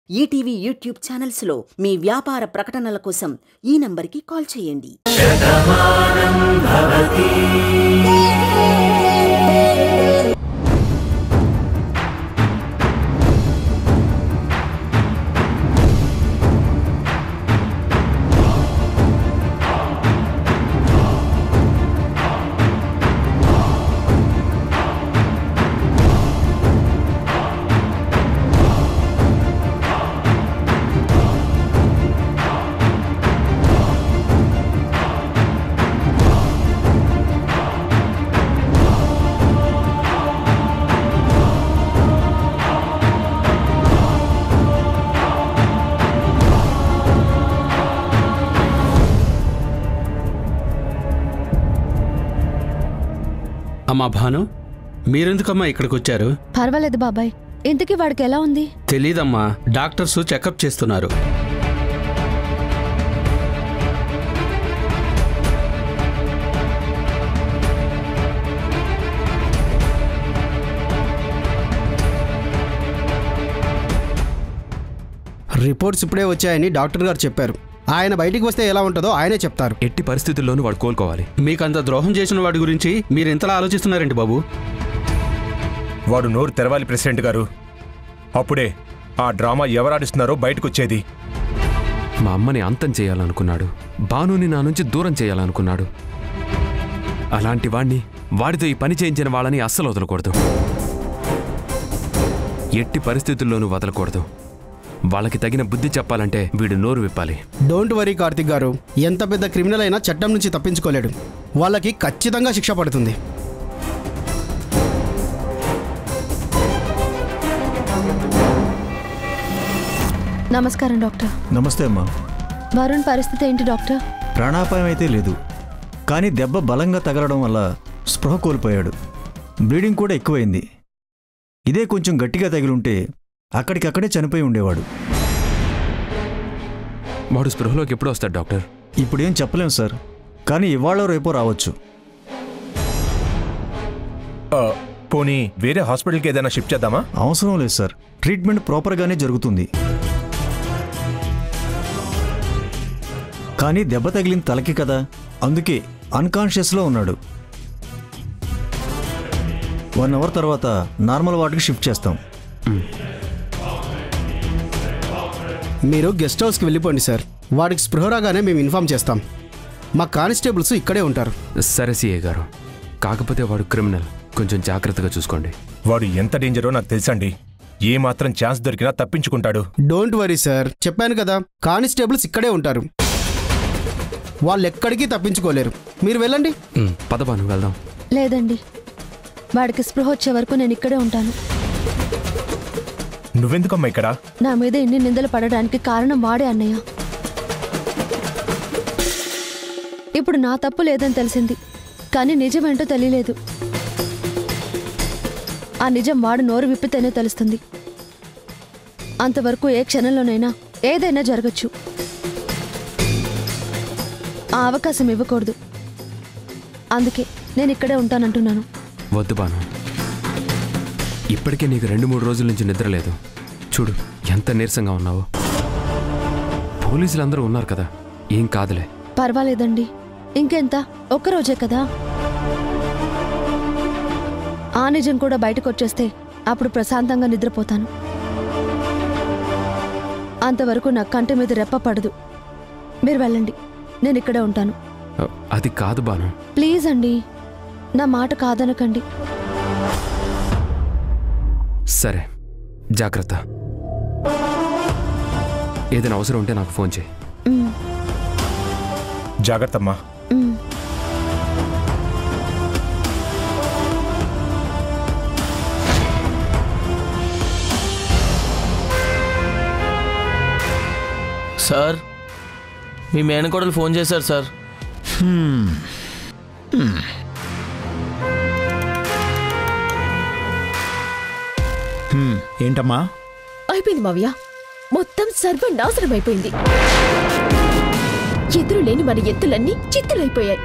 ETV YouTube ఛానల్స్లో మీ వ్యాపార ప్రకటనల కోసం ఈ నంబర్కి కాల్ చేయండి. అమ్మా భాను, మీరెందుకమ్మా ఇక్కడికి వచ్చారు? పర్వాలేదు బాబాయ్. ఇంతకీ వాడికి ఎలా ఉంది? తెలీదమ్మా, డాక్టర్స్ చెకప్ చేస్తున్నారు. రిపోర్ట్స్ ఇప్పుడే వచ్చాయని డాక్టర్ గారు చెప్పారు. ఆయన బయటికి వస్తే ఎలా ఉంటుందో ఆయనే చెప్తారు. ఎట్టి పరిస్థితుల్లోనూ వాడు కోలుకోవాలి. మీకంత ద్రోహం చేసిన వాడి గురించి మీరు ఇంతలా ఆలోచిస్తున్నారండి బాబు? వాడు నోరు తెరవాలి ప్రెసిడెంట్ గారు. అప్పుడే ఆ డ్రామా ఎవరాడిస్తున్నారో బయటకు వచ్చేది. మా అమ్మని అంతం చేయాలనుకున్నాడు, భానుని నా నుంచి దూరం చేయాలనుకున్నాడు. అలాంటి వాణ్ణి, వాడితో ఈ పని చేయించిన వాళ్ళని అస్సలు వదలకూడదు. ఎట్టి పరిస్థితుల్లోనూ వదలకూడదు. వాళ్ళకి తగిన బుద్ధి చెప్పాలంటే వీడు నోరు విప్పాలి. డోంట్ వరీ కార్తిక్ గారు, ఎంత పెద్ద క్రిమినల్ అయినా చట్టం నుంచి తప్పించుకోలేడు. వాళ్ళకి ఖచ్చితంగా శిక్ష పడుతుంది. నమస్కారం డాక్టర్. నమస్తే అమ్మా. వరుణ్ పరిస్థితి ఏంటి డాక్టర్? ప్రాణాపాయం అయితే లేదు, కానీ దెబ్బ బలంగా తగలడం వల్ల స్పృహ కోల్పోయాడు. బ్లీడింగ్ కూడా ఎక్కువైంది. ఇదే కొంచెం గట్టిగా తగిలుంటే అక్కడికక్కడే చనిపోయి ఉండేవాడు. వాడు స్పృహలోకి ఎప్పుడు వస్తాడు డాక్టర్? ఇప్పుడేం చెప్పలేం సార్, కానీ ఇవాళ రేపో రావచ్చు. పోనీ వేరే హాస్పిటల్కి ఏదైనా షిఫ్ట్ చేద్దామా? అవసరం లేదు సార్, ట్రీట్మెంట్ ప్రాపర్గానే జరుగుతుంది. కానీ దెబ్బ తగిలిన తలకి కదా, అందుకే అన్కాన్షియస్లో ఉన్నాడు. 1 అవర్ తర్వాత నార్మల్ వార్డుకి షిఫ్ట్ చేస్తాం. మీరు గెస్ట్ హౌస్కి వెళ్ళిపోండి సార్. వాడికి స్పృహ రాగానే మేము ఇన్ఫామ్ చేస్తాం. మా కానిస్టేబుల్స్ ఇక్కడే ఉంటారు. సరే సిఏ గారు, కాకపోతే వాడు క్రిమినల్, కొంచెం జాగ్రత్తగా చూసుకోండి. వాడు ఎంత డేంజరో నాకు తెలుసండి. ఏ మాత్రం ఛాన్స్ దొరికినా తప్పించుకుంటాడు. డోంట్ వరీ సార్, చెప్పాను కదా, కానిస్టేబుల్స్ ఇక్కడే ఉంటారు. వాళ్ళు ఎక్కడికి తప్పించుకోలేరు. మీరు వెళ్ళండి. పద భాను, వెళ్దాం. లేదండి, వాడికి స్పృహ వచ్చే వరకు నేను ఇక్కడే ఉంటాను. నువ్వెందుకమ్మా ఇక్కడ? నా మీద ఇన్ని నిందలు పడడానికి కారణం వాడే అన్నయ్య. ఇప్పుడు నా తప్పు లేదని తెలిసింది, కానీ నిజమేంటో తెలియలేదు. ఆ నిజం వాడు నోరు విప్పితేనే తెలుస్తుంది. అంతవరకు ఏ క్షణంలోనైనా ఏదైనా జరగచ్చు. ఆ అవకాశం ఇవ్వకూడదు. అందుకే నేను ఇక్కడే ఉంటానంటున్నాను. వద్దు భాను, ఇప్పటికే నీకు 2-3 రోజుల నుంచి నిద్ర లేదు. చూడు ఎంత నీరసంగా ఉన్నావో. పోలీసులందరూ ఉన్నారు కదా, ఏం కాదులే. పర్వాలేదండి, ఇంకెంత, ఒక్కరోజే కదా. ఆ నిజం కూడా బయటకు వచ్చేస్తే అప్పుడు ప్రశాంతంగా నిద్రపోతాను. అంతవరకు నా కంటి మీద రెప్ప పడదు. మీరు వెళ్ళండి, నేను ఇక్కడే ఉంటాను. అది కాదు భాను. ప్లీజ్ అండి, నా మాట కాదనకండి. సరే, జాగ్రత్త. ఏదైనా అవసరం ఉంటే నాకు ఫోన్ చేయి. జాగ్రత్తమ్మా. సార్, మీ మేనకోడలు ఫోన్ చేశారు సార్. ఏంటమ్మా? అయిపోయింది మావయ్య, మొత్తం సర్వనాశనం అయిపోయింది. ఎదురు లేని మన ఎత్తులన్నీ చిత్తులైపోయాయి.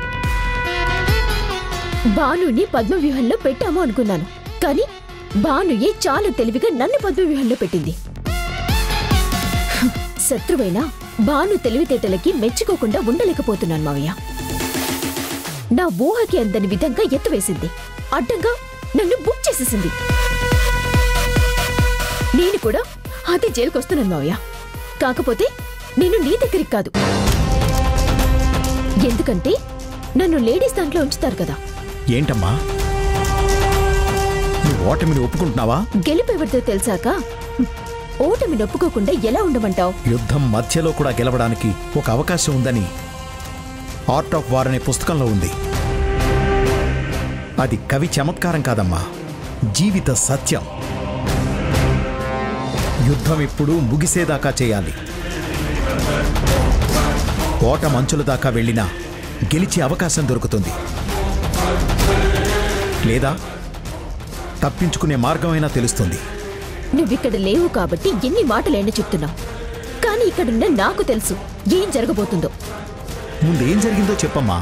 భానుని పద్మవ్యూహంలో పెట్టాము అనుకున్నాను, కానీ భానుయే చాలా తెలివిగా నన్ను పద్మవ్యూహంలో పెట్టింది. శత్రువైనా భాను తెలివితేటలకి మెచ్చుకోకుండా ఉండలేకపోతున్నాను మావయ్య. నా ఊహకి అందని విధంగా ఎత్తువేసింది, అడ్డంగా నన్ను బుక్ చేసేసింది. నేను కూడా అదే జైలుకొస్తున్నాను మావయ్య. కాకపోతే నేను నీ దగ్గరికి కాదు. ఎందుకంటే నన్ను లేడీస్ దాంట్లో ఉంచుతారు కదా. ఏంటమ్మా, నువ్వు ఓటమిని ఒప్పుకుంటున్నావా? గెలుపెవరితో తెలిసాక ఓటమి నొప్పుకోకుండా ఎలా ఉండమంటావు? యుద్ధం మధ్యలో కూడా గెలవడానికి ఒక అవకాశం ఉందని ఆర్ట్ ఆఫ్ వార్ అనే పుస్తకంలో ఉంది. అది కవి చమత్కారం కాదమ్మా, జీవిత సత్యం. యుద్ధం ఇప్పుడు ముగిసేదాకా చేయాలి. ఓటమంచుల దాకా వెళ్ళినా గెలిచే అవకాశం దొరుకుతుంది, లేదా తప్పించుకునే మార్గమైనా తెలుస్తుంది. నువ్విక్కడ లేవు కాబట్టి ఎన్ని మాటలైనా చెప్తున్నావు. కానీ ఇక్కడున్న నాకు తెలుసు ఏం జరగబోతుందో. ముందేం జరిగిందో చెప్పమ్మా.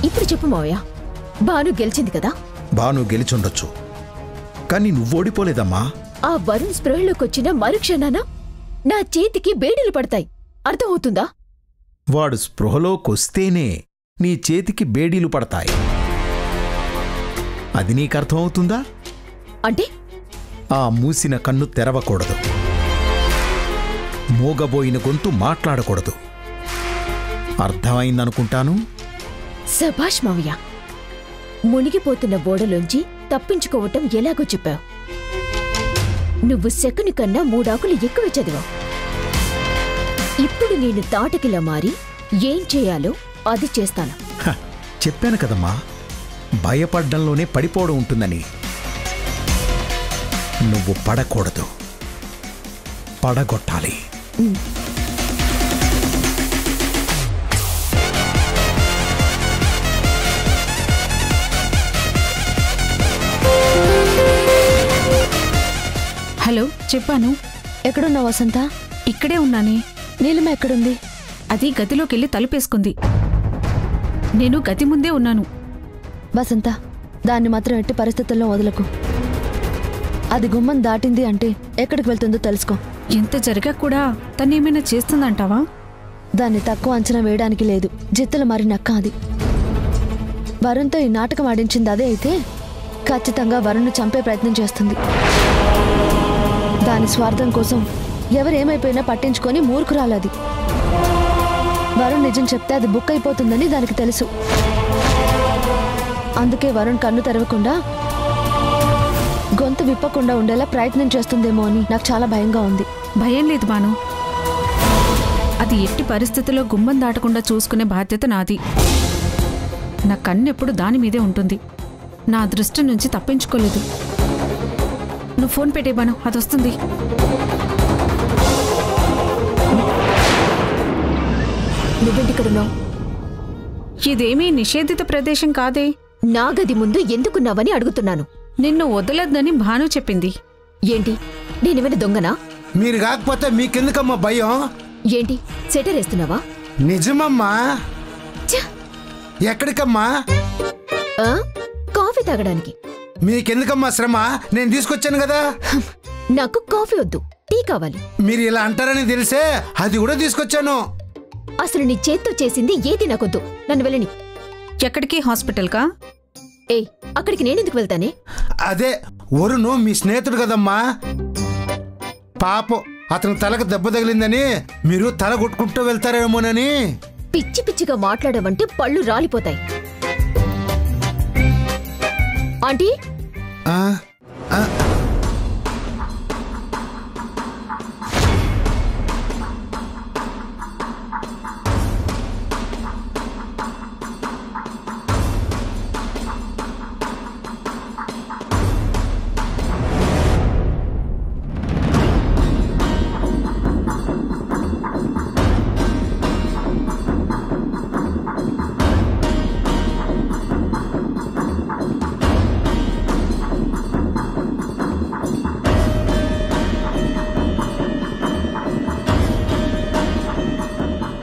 ఇప్పుడు చెప్పు మావయ్య, భాను గెలిచింది కదా? బాను గెలిచుండొచ్చు, కానీ నువ్వు ఓడిపోలేదమ్మా. ఆ వరుణ్ స్పృహలోకొచ్చిన మరుక్షణాన నా చేతికి బేడీలు పడతాయి, అర్థమవుతుందా? వాడు స్పృహలోకొస్తేనే నీ చేతికి బేడీలు పడతాయి. అది నీకర్థమవుతుందా? అంటే ఆ మూసిన కన్ను తెరవకూడదు, మూగబోయిన గొంతు మాట్లాడకూడదు. అర్థమైందనుకుంటాను. సభాష్ మావయ్య, మునిగిపోతున్న ఓడలోంచి తప్పించుకోవటం ఎలాగో చెప్పావు. నువ్వు సెకను కన్నా 3 ఆకులు ఎక్కువ చదివావు. ఇప్పుడు నేను తాటకిలా మారి ఏం చేయాలో అది చేస్తాను. చెప్పాను కదమ్మా, భయపడ్డంలోనే పడిపోవడం ఉంటుందని. నువ్వు పడకూడదు, పడగొట్టాలి. హలో, చెప్పాను. ఎక్కడున్నావు వసంత? ఇక్కడే ఉన్నానే. నీలిమ ఎక్కడుంది? అది గదిలోకెళ్ళి తలుపేసుకుంది. నేను గది ముందే ఉన్నాను. వసంత, దాన్ని మాత్రం ఎట్టి పరిస్థితుల్లో వదలకు. అది గుమ్మం దాటింది అంటే ఎక్కడికి వెళ్తుందో తెలుసుకో. ఎంత జరిగా కూడా తనేమైనా చేస్తుందంటావా? దాన్ని తక్కువ అంచనా వేయడానికి లేదు. జిత్తుల మరి నక్క అది. వరుణ్తో ఈ నాటకం ఆడించింది అదే అయితే ఖచ్చితంగా వరుణ్ను చంపే ప్రయత్నం చేస్తుంది. దాని స్వార్థం కోసం ఎవరేమైపోయినా పట్టించుకొని మూర్ఖురాలది. వరుణ్ నిజం చెప్తే అది బుక్ అయిపోతుందని దానికి తెలుసు. అందుకే వరుణ్ కన్ను తెరవకుండా గొంతు విప్పకుండా ఉండేలా ప్రయత్నం చేస్తుందేమో అని నాకు చాలా భయంగా ఉంది. భయం లేదు బాను. అది ఎట్టి పరిస్థితుల్లో గుమ్మం దాటకుండా చూసుకునే బాధ్యత నాది. నా కన్నెప్పుడు దాని మీదే ఉంటుంది. నా దృష్టి నుంచి తప్పించుకోలేదు. నువ్వు ఫోన్ పెట్టే బాను, అది వస్తుంది. నువ్వెంటిక్కడున్నావు? ఇదేమీ నిషేధిత ప్రదేశం కాదే. నా గది ముందు ఎందుకున్నావని అడుగుతున్నాను. నిన్ను వదలొద్దని భాను చెప్పింది. ఏంటి, నేనేమైనా దొంగనా? మీరు కాకపోతే మీకెందుకమ్మా భయం? ఏంటి సెటర్ వేస్తున్నావా? నిజమమ్మా. ఎక్కడికమ్మా? కాఫీ తాగడానికి. మీకెందుకమ్మా శ్రమ? నేను తీసుకొచ్చాను కదా. నాకు కాఫీ వద్దు, టీ కావాలి. మీరు ఇలా అంటారని తెలిసే అది కూడా తీసుకొచ్చాను. అసలు నీ చేత్తో చేసింది ఏది నాకొద్దు. నన్ను వెళ్ళని. ఎక్కడికి? హాస్పిటల్కా? ఏయ్, అక్కడికి నేనెందుకు వెళ్తానే? అదే వరుణు మీ స్నేహితుడు కదమ్మా. పాపం అతను తలకు దెబ్బ తగిలిందని మీరు తల కొట్టుకుంటూ వెళ్తారేమోనని. పిచ్చి పిచ్చిగా మాట్లాడవంటే పళ్ళు రాలిపోతాయి. ఆంటీ,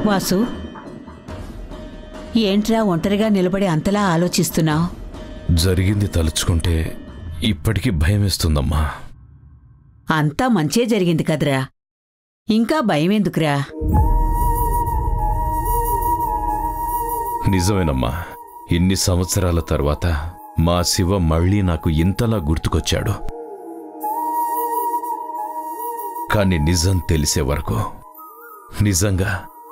వాసు, ఏంట్రా ఒంటరిగా నిలబడి అంతలా ఆలోచిస్తున్నావు? జరిగింది తలుచుకుంటే ఇప్పటికీ భయమేస్తుందమ్మా. అంతా మంచే జరిగింది కదరా, ఇంకా భయమెందుకురా? నిజమేనమ్మా, ఇన్ని సంవత్సరాల తర్వాత మా శివ మళ్ళీ నాకు ఇంతలా గుర్తుకొచ్చాడు. కాని నిజం తెలిసే వరకు నిజంగా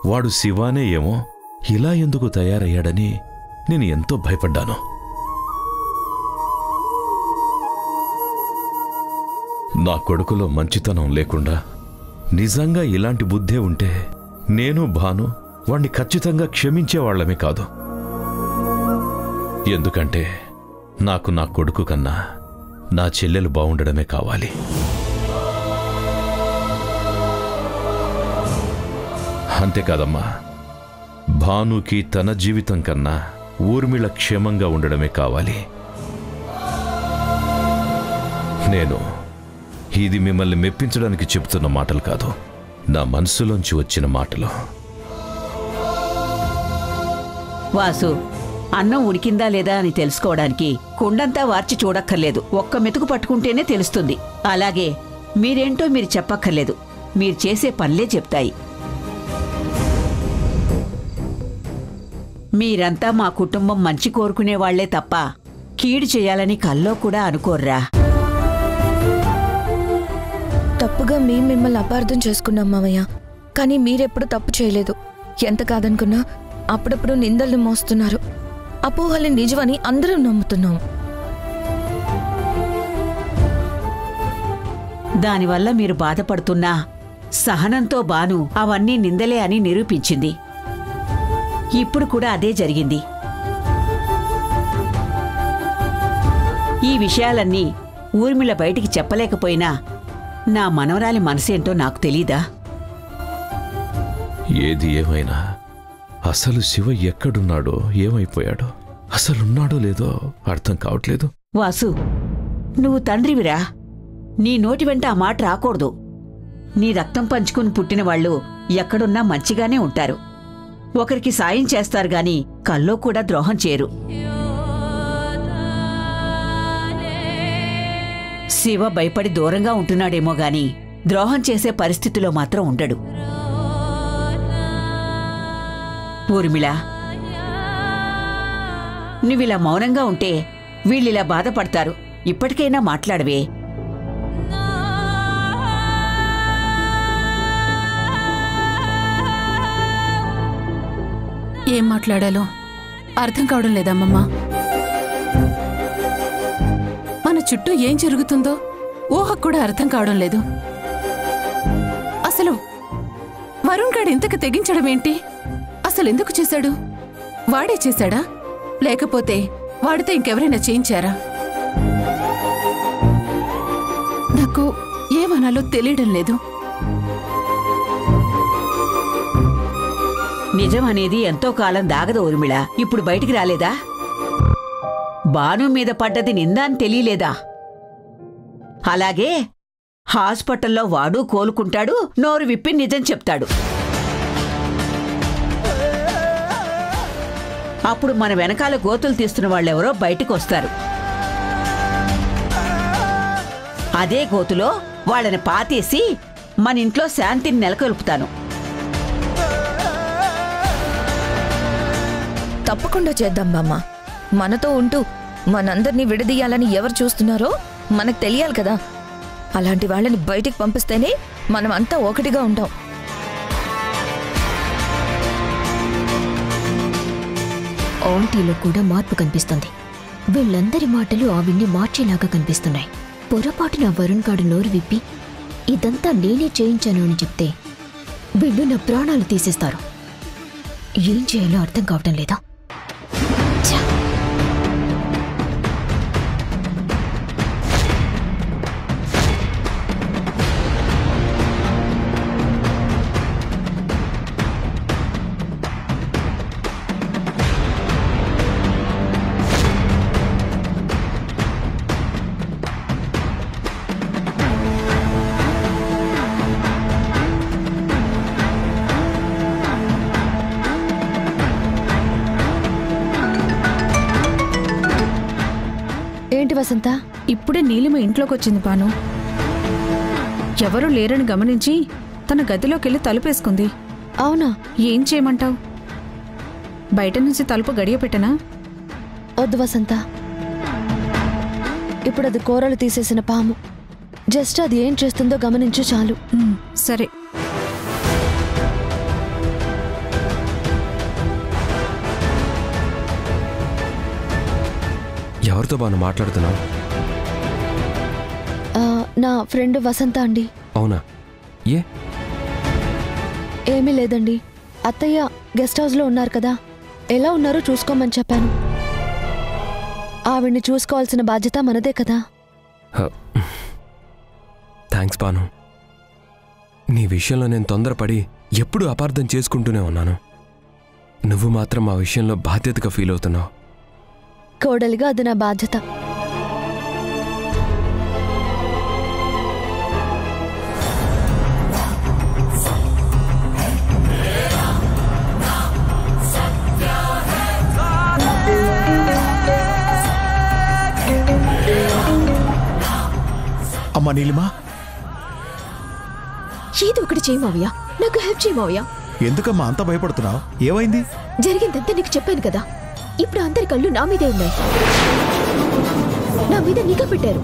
వాడు శివానే ఏమో ఇలా ఎందుకు తయారయ్యాడని నేను ఎంతో భయపడ్డాను. నా కొడుకులో మంచితనం లేకుండా నిజంగా ఇలాంటి బుద్ధే ఉంటే నేను భాను వాణ్ణి ఖచ్చితంగా క్షమించేవాళ్లమే కాదు. ఎందుకంటే నాకు నా కొడుకు కన్నా నా చెల్లెలు బావుండడమే కావాలి. అంతేకాదమ్మా, భానుకి తన జీవితం కన్నా ఊర్మిళ క్షేమంగా ఉండడమే కావాలి. నేను ఇది మిమ్మల్ని మెప్పించడానికి చెబుతున్న మాటలు కాదు, నా మనసులోంచి వచ్చిన మాటలు. వాసు, అన్నం ఉడికిందా లేదా అని తెలుసుకోవడానికి కుండంతా వార్చి చూడక్కర్లేదు, ఒక్క మెతుకు పట్టుకుంటేనే తెలుస్తుంది. అలాగే మీరేంటో మీరు చెప్పక్కర్లేదు, మీరు చేసే పనులే చెప్తాయి. మీరంతా మా కుటుంబం మంచి కోరుకునేవాళ్లే తప్ప కీడు చేయాలని కల్లో కూడా అనుకోర్రా. తప్పుగా మేము మిమ్మల్ని అపార్థం చేసుకున్నాం మావయ్య, కానీ మీరెప్పుడు తప్పు చేయలేదు. ఎంత కాదనుకున్నా అప్పుడప్పుడు నిందల్ని మోస్తున్నారు. అపోహలు నిజమని అందరం నమ్ముతున్నాం. దానివల్ల మీరు బాధపడుతున్నా సహనంతో బాను అవన్నీ నిందలే అని నిరూపించింది. ఇప్పుడు కూడా అదే జరిగింది. ఈ విషయాలన్నీ ఊర్మిళ బయటికి చెప్పలేకపోయినా నా మనవరాలి మనసేంటో నాకు తెలీదా? ఏది ఏమైనా అసలు శివ ఎక్కడున్నాడో, ఏమైపోయాడో, అసలున్నాడో లేదో అర్థం కావట్లేదు. వాసు, నువ్వు తండ్రివిరా, నీ నోటి వెంట ఆ మాట రాకూడదు. నీ రక్తం పంచుకుని పుట్టిన వాళ్ళు ఎక్కడున్నా మంచిగానే ఉంటారు. ఒకరికి సాయం చేస్తారు గాని కల్లో కూడా ద్రోహం చేయరు. శివ భయపడి దూరంగా ఉంటున్నాడేమో గాని ద్రోహం చేసే పరిస్థితిలో మాత్రం ఉండడు. ఊర్మిళ, నువ్విలా మౌనంగా ఉంటే వీళ్ళిలా బాధపడతారు. ఇప్పటికైనా మాట్లాడవే. ఏం మాట్లాడాలో అర్థం కావడం లేదమ్మమ్మా. మన చుట్టూ ఏం జరుగుతుందో ఊహకు కూడా అర్థం కావడం లేదు. అసలు వరుణ్ గాడు ఇంతకు తెగించడం ఏంటి? అసలు ఎందుకు చేశాడు? వాడే చేశాడా, లేకపోతే వాడితో ఇంకెవరైనా చేయించారా? నాకు ఏమనాలో తెలియడం లేదు. నిజం అనేది ఎంతో కాలం దాగదు ఊర్మిళ. ఇప్పుడు బయటికి రాలేదా? బాను మీద పడ్డది నింద అని తెలియలేదా? అలాగే హాస్పిటల్లో వాడు కోలుకుంటాడు, నోరు విప్పి నిజం చెప్తాడు. అప్పుడు మన వెనకాల గోతులు తీస్తున్న వాళ్ళెవరో బయటకు వస్తారు. అదే గోతులో వాళ్ళని పాతేసి మన ఇంట్లో శాంతిని నెలకొల్పుతాను. తప్పకుండా చేద్దాం బామ్మ. మనతో ఉంటూ మనందరినీ విడదీయాలని ఎవరు చూస్తున్నారో మనకు తెలియాలి కదా. అలాంటి వాళ్ళని బయటికి పంపిస్తేనే మనం అంతా ఒకటిగా ఉంటాం. ఆంటీలో కూడా మార్పు కనిపిస్తుంది. వీళ్ళందరి మాటలు ఆవిడ్ని మార్చేలాగా కనిపిస్తున్నాయి. పొరపాటున వరుణ్ గాడు నోరు విప్పి ఇదంతా నేనే చేయించాను అని చెప్తే వీళ్ళు నా ప్రాణాలు తీసేస్తారు. ఏం చేయాలో అర్థం కావటం లేదా? ఏంటి వసంత? ఇప్పుడే నీలిమ ఇంట్లోకి వచ్చింది బాను. ఎవరూ లేరని గమనించి తన గదిలోకెళ్ళి తలుపేసుకుంది. అవునా? ఏం చేయమంటావు? బయట నుంచి తలుపు గడియ పెట్టనా? వద్దు వసంత, ఇప్పుడు అది కూరలు తీసేసిన పాము. జస్ట్ అది ఏం చేస్తుందో గమనించు చాలు. సరే. ఎవరితో బాను మాట్లాడుతున్నావు? నా ఫ్రెండ్ వసంత అండి. అవునా? ఏ? ఏమీ లేదండి. అత్తయ్య గెస్ట్ హౌస్లో ఉన్నారు కదా, ఎలా ఉన్నారో చూసుకోమని చెప్పాను. ఆవిడ్ని చూసుకోవాల్సిన బాధ్యత మనదే కదా. థ్యాంక్స్ బాను. నీ విషయంలో నేను తొందరపడి ఎప్పుడూ అపార్థం చేసుకుంటూనే ఉన్నాను. నువ్వు మాత్రం ఆ విషయంలో బాధ్యతగా ఫీల్ అవుతున్నావు. కోడలిగా అది నా బాధ్యత. అమ్మా నీలిమా, ఏదో ఒకటి చేయి మావయ్య, నాకు హెల్ప్ చేయి మావయ్య. ఎందుకమ్మా అంత భయపడుతున్నావు? ఏమైంది? జరిగిందంతా నీకు చెప్పాను కదా. ఇప్పుడు అందరి కళ్ళు నా మీదే ఉన్నాయి. నా మీద నిఘా పెట్టారు.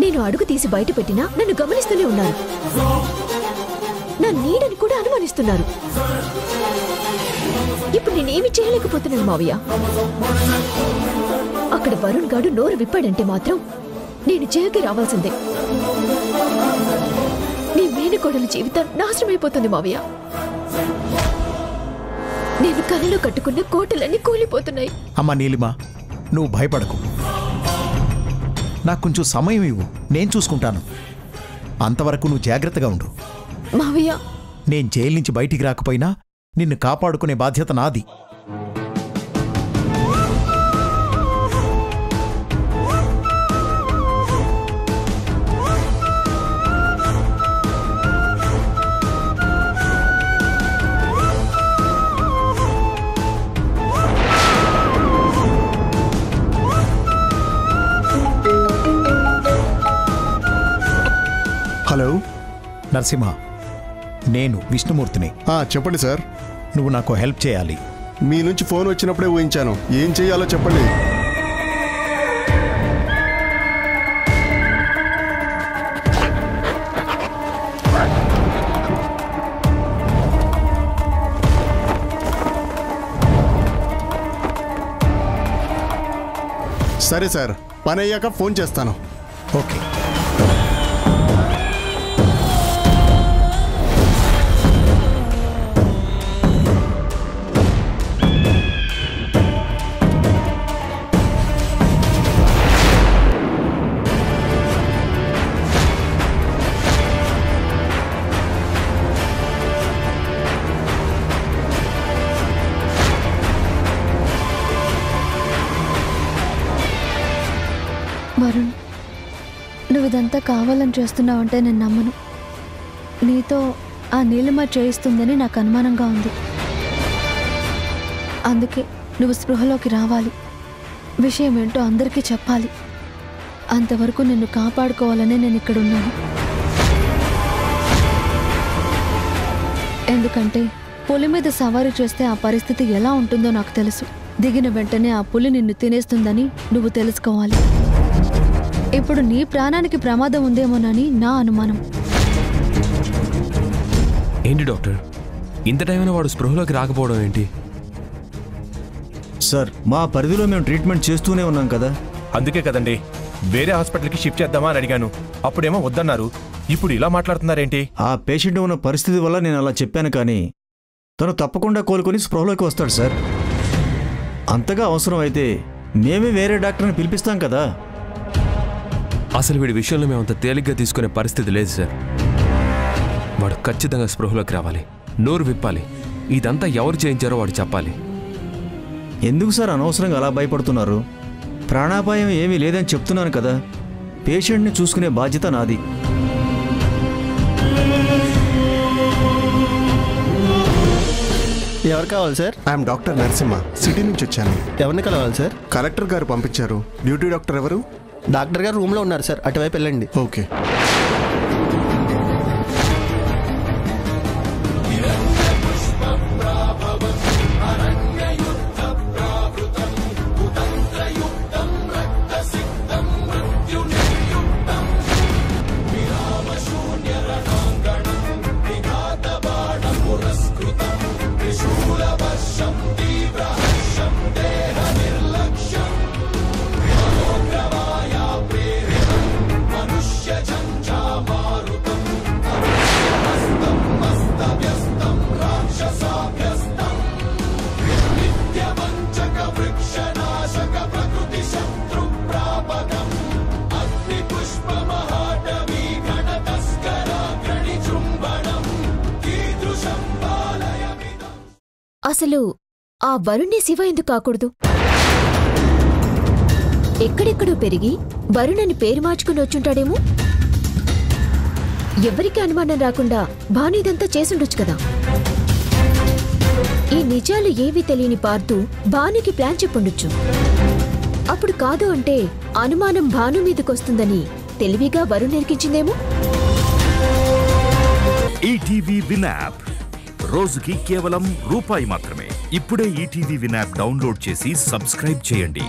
నేను అడుగు తీసి బయట పెట్టినా నన్ను గమనిస్తూనే ఉన్నారు. నా నీడని కూడా అనుమానిస్తున్నారు. ఇప్పుడు నేనేమి చేయలేకపోతున్నాను మావయ్య. అక్కడ వరుణ్ గాడు నోరు విప్పాడంటే మాత్రం నేను జైలుకి రావాల్సిందే. నీ మేనకోడల జీవితం నాశనమైపోతుంది మావయ్య. నేను కలలో కట్టుకున్న కోటలన్నీ కూలిపోతున్నాయి. అమ్మా నీలిమా, నువ్వు భయపడకు. నాకు కొంచెం సమయం ఇవ్వు, నేను చూసుకుంటాను. అంతవరకు నువ్వు జాగ్రత్తగా ఉండు. మావయ్య, నేను జైలు నుంచి బయటికి రాకపోయినా నిన్ను కాపాడుకునే బాధ్యత నాది. హలో నరసింహ, నేను విష్ణుమూర్తిని. చెప్పండి సార్. నువ్వు నాకు హెల్ప్ చేయాలి. మీ నుంచి ఫోన్ వచ్చినప్పుడే ఊహించాను. ఏం చేయాలో చెప్పండి. సరే సార్, పని అయ్యాక ఫోన్ చేస్తాను. ఓకే. వరుణ్, నువ్వు ఇదంతా కావాలని చేస్తున్నావంటే నేను నమ్మను. నీతో ఆ నీలిమ చేయిస్తుందని నాకు అనుమానంగా ఉంది. అందుకే నువ్వు స్పృహలోకి రావాలి, విషయం ఏంటో అందరికీ చెప్పాలి. అంతవరకు నిన్ను కాపాడుకోవాలనే నేను ఇక్కడున్నాను. ఎందుకంటే పులి మీద సవారీ చేస్తే ఆ పరిస్థితి ఎలా ఉంటుందో నాకు తెలుసు. దిగిన వెంటనే ఆ పులి నిన్ను తినేస్తుందని నువ్వు తెలుసుకోవాలి. ఇప్పుడు నీ ప్రాణానికి ప్రమాదం ఉందేమోనని నా అనుమానం. ఏంటి డాక్టర్, ఇంత టైమైనా వాడు స్పృహలోకి రాకపోవడం ఏంటి? సార్, మా పరిధిలో మేము ట్రీట్మెంట్ చేస్తూనే ఉన్నాం కదా. అందుకే కదండి వేరే హాస్పిటల్కి షిఫ్ట్ చేద్దామా అని అడిగాను. అప్పుడేమో వద్దన్నారు. ఇప్పుడు ఇలా మాట్లాడుతున్నారేంటి? ఆ పేషెంట్ ఉన్న పరిస్థితి వల్ల నేను అలా చెప్పాను, కానీ తను తప్పకుండా కోలుకొని స్పృహలోకి వస్తాడు సార్. అంతగా అవసరం అయితే మేమే వేరే డాక్టర్ని పిలిపిస్తాం కదా. అసలు వీడి విషయంలో మేము అంత తేలిగ్గా తీసుకునే పరిస్థితి లేదు సార్. వాడు ఖచ్చితంగా స్పృహలోకి రావాలి, నోరు విప్పాలి. ఇదంతా ఎవరు చేయించారో వాడు చెప్పాలి. ఎందుకు సార్ అనవసరంగా అలా భయపడుతున్నారు? ప్రాణాపాయం ఏమీ లేదని చెప్తున్నాను కదా. పేషెంట్ని చూసుకునే బాధ్యత నాది. ఎవరు కావాలి sir? I'm doctor Narasimha, city నుంచి వచ్చాను. ఎవరిని కలవాలి సార్? కలెక్టర్ గారు పంపించారు. డ్యూటీ డాక్టర్ ఎవరు? డాక్టర్ గారు రూమ్లో ఉన్నారు సార్, అటువైపు వెళ్ళండి. ఓకే. అసలు ఆ వరుణ్ణి శివ ఎందుకు కాకూడదు? ఎక్కడెక్కడో పెరిగి వరుణ్ అని పేరు మార్చుకుని వచ్చుంటాడేమో. ఎవరికి అనుమానం రాకుండా భాను ఇదంతా చేసుండొచ్చు కదా. ఈ నిజాలు ఏవీ తెలియని పార్థు భానుకి ప్లాన్ చెప్పుండొచ్చు. అప్పుడు కాదు అంటే అనుమానం భాను మీదకొస్తుందని తెలివిగా వరుణ్ ఎరికించిందేమో. ఈటీవీ విన్ యాప్ రోజుకి కేవలం రూపాయి మాత్రమే. ఇప్పుడే ఈటీవీ విన్ యాప్ డౌన్లోడ్ చేసి సబ్స్క్రైబ్ చేయండి.